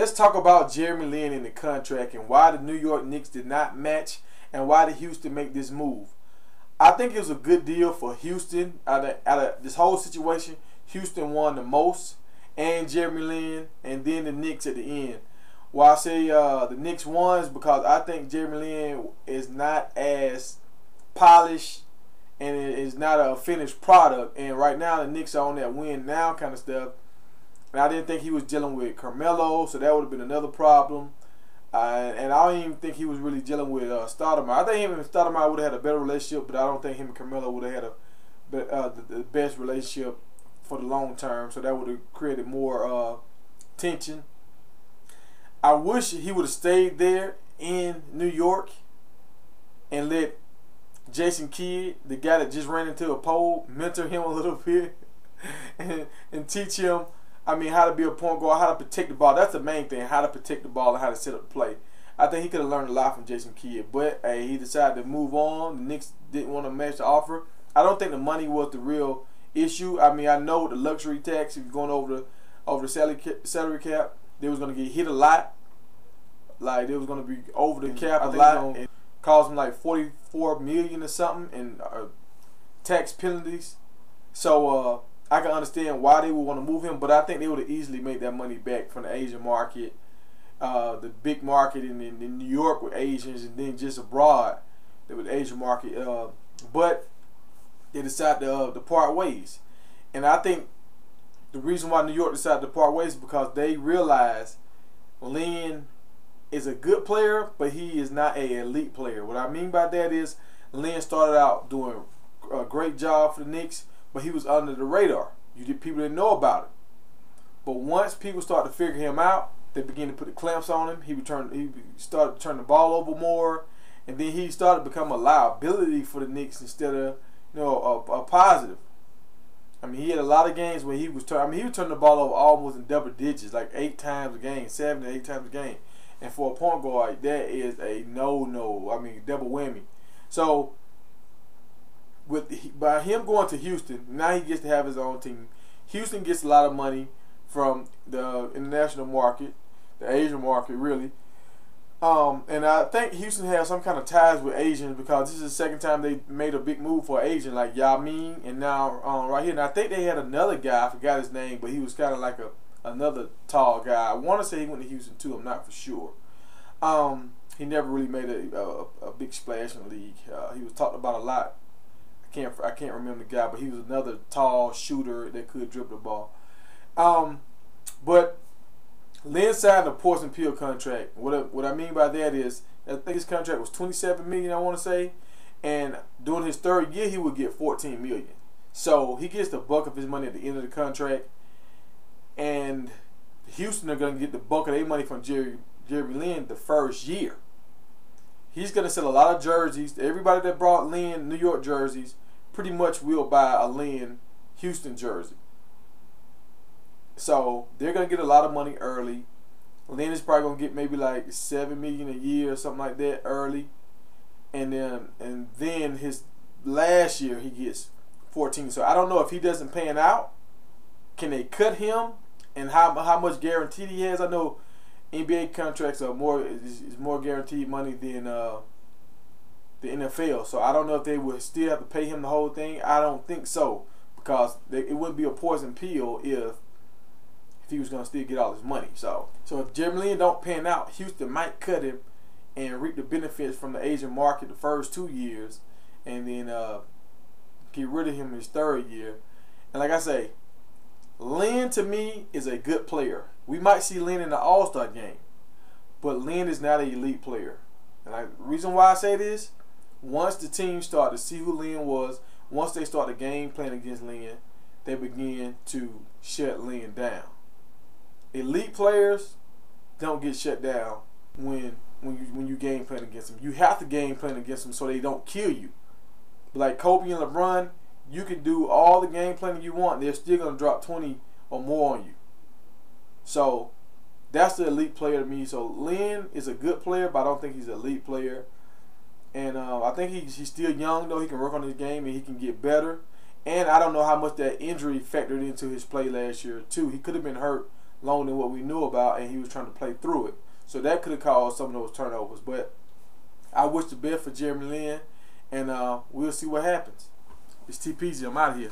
let's talk about Jeremy Lin in the contract and why the New York Knicks did not match and why did Houston make this move. I think it was a good deal for Houston. Out of this whole situation, Houston won the most, and Jeremy Lin, and then the Knicks at the end. Why I say the Knicks won is because I think Jeremy Lin is not as polished and it is not a finished product. And right now the Knicks are on that win now kind of stuff. And I didn't think he was dealing with Carmelo, so that would have been another problem. And I don't even think he was really dealing with Stoudemire. I think him and Stoudemire would have had a better relationship, but I don't think him and Carmelo would have had the best relationship for the long term. So that would have created more tension. I wish he would have stayed there in New York and let Jason Kidd, the guy that just ran into a pole, mentor him a little bit and teach him, how to be a point guard, how to protect the ball. That's the main thing, how to protect the ball and how to set up the play. I think he could have learned a lot from Jason Kidd, but hey, he decided to move on. The Knicks didn't want to match the offer. I don't think the money was the real issue. I know the luxury tax, if you're going over the salary cap, they was going to get hit a lot. Like, they was going to be over the cap a lot. It cost them like $44 million or something in tax penalties. So I can understand why they would want to move him, but I think they would have easily made that money back from the Asian market, the big market in New York with Asians, and then just abroad with the Asian market. But they decided to part ways. And I think the reason why New York decided to part ways is because they realized Lin is a good player, but he is not an elite player. What I mean by that is Lin started out doing a great job for the Knicks, but he was under the radar. People didn't know about it. But once people started to figure him out, they began to put the clamps on him. He started to turn the ball over more, and then he started to become a liability for the Knicks instead of a positive. He had a lot of games where he was turning the ball over almost in double digits, like 8 times a game, 7 to 8 times a game. And for a point guard, that is a no-no. Double whammy. So by him going to Houston, now he gets to have his own team. Houston gets a lot of money from the international market, the Asian market, really. And I think Houston has some kind of ties with Asians because this is the second time they made a big move for an Asian, like Yao Ming, and now right here. And I think they had another guy, I forgot his name, but he was kind of like another tall guy. I want to say he went to Houston too. I'm not for sure. He never really made a big splash in the league. He was talked about a lot. I can't remember the guy, but he was another tall shooter that could dribble the ball. But Lin signed a Poison Pill contract. What I mean by that is, I think his contract was $27 million, I want to say, and during his third year he would get $14 million. So he gets the bulk of his money at the end of the contract, and Houston are going to get the bulk of their money from Jeremy Lin the first year. He's going to sell a lot of jerseys. Everybody that brought Lin New York jerseys pretty much will buy a Lin Houston jersey. So they're going to get a lot of money early. Lin is probably going to get maybe like $7 million a year or something like that early. And then his last year he gets 14. So I don't know if he doesn't pan out, can they cut him, and how much guaranteed he has. I know NBA contracts are more guaranteed money than the NFL. So I don't know if they would still have to pay him the whole thing. I don't think so, because it wouldn't be a poison pill if he was going to still get all his money. So if Jeremy Lin don't pan out, Houston might cut him and reap the benefits from the Asian market the first 2 years, and then get rid of him in his third year. And like I say, Lin to me is a good player. We might see Lin in the All-Star game, but Lin is not an elite player. And the reason why I say this, once the team start to see who Lin was, once they start the game playing against Lin, they begin to shut Lin down. Elite players don't get shut down when you game playing against them. You have to game playing against them so they don't kill you. But like Kobe and LeBron, you can do all the game playing you want, they're still going to drop 20 or more on you. So that's the elite player to me. So Lin is a good player, but I don't think he's an elite player. And I think he's still young, though. He can work on his game and he can get better. And I don't know how much that injury factored into his play last year, too. He could have been hurt longer than what we knew about, and he was trying to play through it. So that could have caused some of those turnovers. But I wish the best for Jeremy Lin, and we'll see what happens. It's TPZ. I'm out of here.